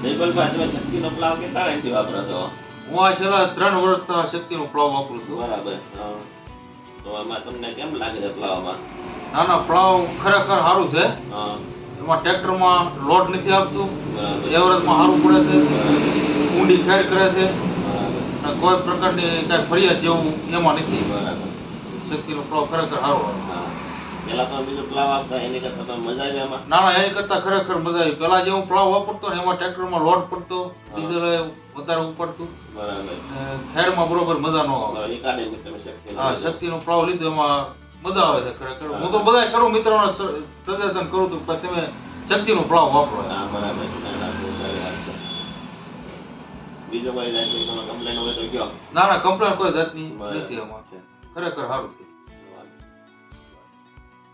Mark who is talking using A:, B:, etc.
A: જયપાલભાઈ તમે શક્તિનો પ્લાવ કેટલા ટાઈમથી વાપરો છો?
B: હું આ છેલ્લા 3 વર્ષથી શક્તિનો પ્લાવ વાપરું છું.
A: બરાબર. તો આમાં તમને કેમ લાગે છે પ્લાવમાં?
B: ના ના, પ્લાવ ખરેખર સારું છે.
A: હા.
B: એમાં ટ્રેક્ટરમાં લોડ નથી આપતું,
A: બરાબર.
B: એવરેજમાં સારું પડે છે, ઊંડી ખેડ કરે છે,
A: બરાબર.
B: અને કોઈ પ્રકારની કાંઈ ફરિયાદ જેવું એમાં નથી.
A: બરાબર.
B: શક્તિનો પ્લાવ ખરેખર સારો.
A: હા. પેલા તો બીજો પ્લાવ આપતા એની કરતા તમે મજા આવી આમાં?
B: ના ના, એની કરતા ખરેખર મજા આવી. પેલા જે હું પ્લાવ વાપરતો ને એમાં ટ્રેક્ટરમાં લોડ પડતો, ડીઝલ વધારે ઉપડતું,
A: બરાબર.
B: ખેડમાં બરોબર મજા ન આવે.
A: એકાડેમી તમે શક્તિ.
B: હા, શક્તિનો પ્લાવ લીધો એમાં મજા આવે છે ખરેખર. હું તો બધા કરું મિત્રોને સજેશન કરું છું કે તમે શક્તિનો પ્લાવ વાપરો.
A: હા, બરાબર. ના ના, બહુ સારી વાત છે. બીજો કોઈ જાતની તમે કમ્પ્લેન હોય તો કયો.
B: ના ના, કમ્પ્લેન કોઈ જાતની
A: બરાબર.
B: નથી એમાં. ખરેખર સારું છે.